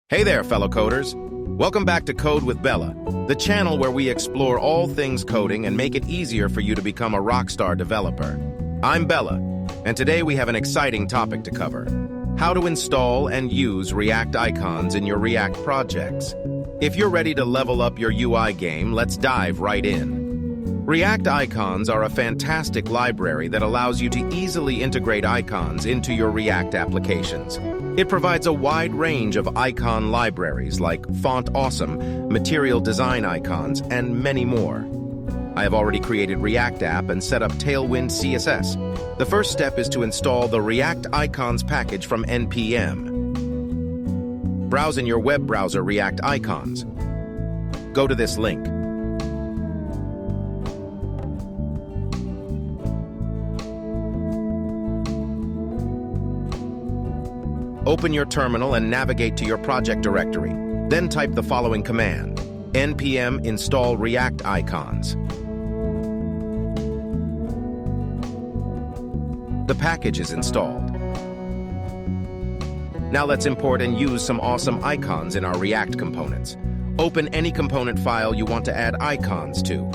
Hey there, fellow coders. Welcome back to Code with Bella, the channel where we explore all things coding and make it easier for you to become a rockstar developer. I'm Bella, and today we have an exciting topic to cover: how to install and use React icons in your React projects. If you're ready to level up your UI game, let's dive right in. React icons are a fantastic library that allows you to easily integrate icons into your React applications. It provides a wide range of icon libraries like Font Awesome, Material Design icons, and many more. I have already created React app and set up Tailwind CSS. The first step is to install the React Icons package from npm. Browse in your web browser React icons. Go to this link. Open your terminal and navigate to your project directory. Then type the following command: npm install React icons. The package is installed. Now let's import and use some awesome icons in our React components. Open any component file you want to add icons to.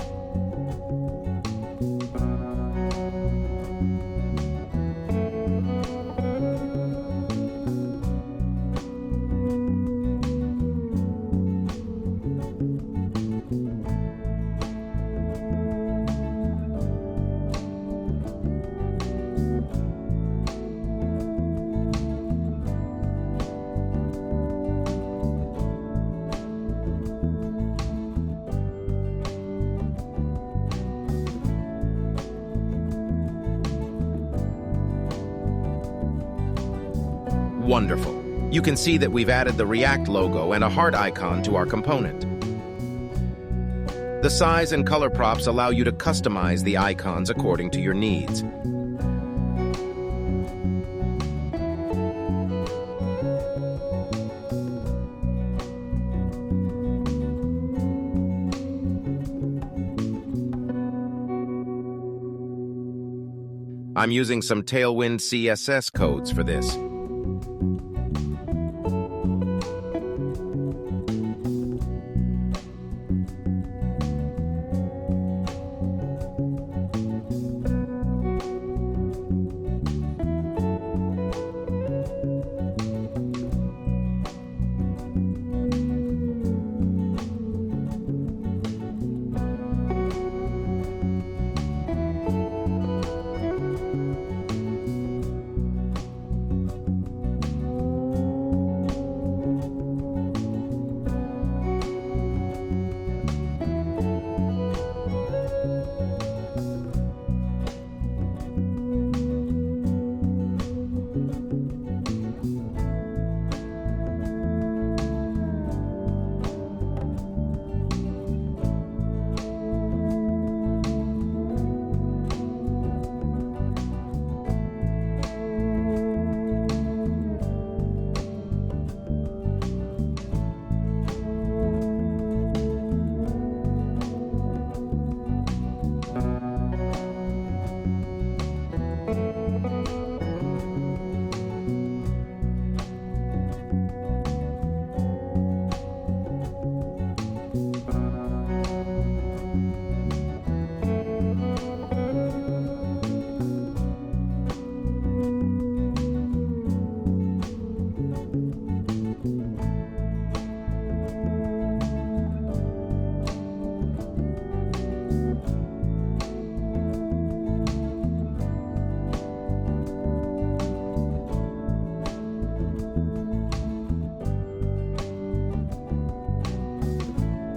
Wonderful. You can see that we've added the React logo and a heart icon to our component. The size and color props allow you to customize the icons according to your needs. I'm using some Tailwind CSS codes for this.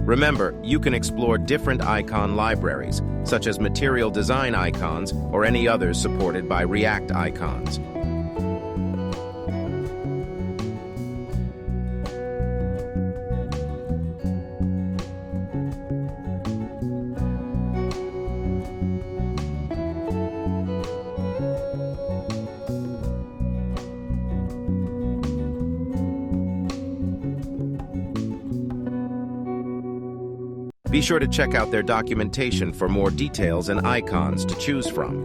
Remember, you can explore different icon libraries, such as Material Design icons or any others supported by React icons. Be sure to check out their documentation for more details and icons to choose from.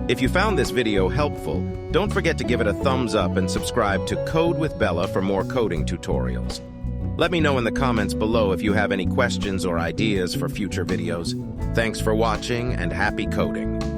If you found this video helpful, don't forget to give it a thumbs up and subscribe to Code with Bella for more coding tutorials. Let me know in the comments below if you have any questions or ideas for future videos. Thanks for watching and happy coding.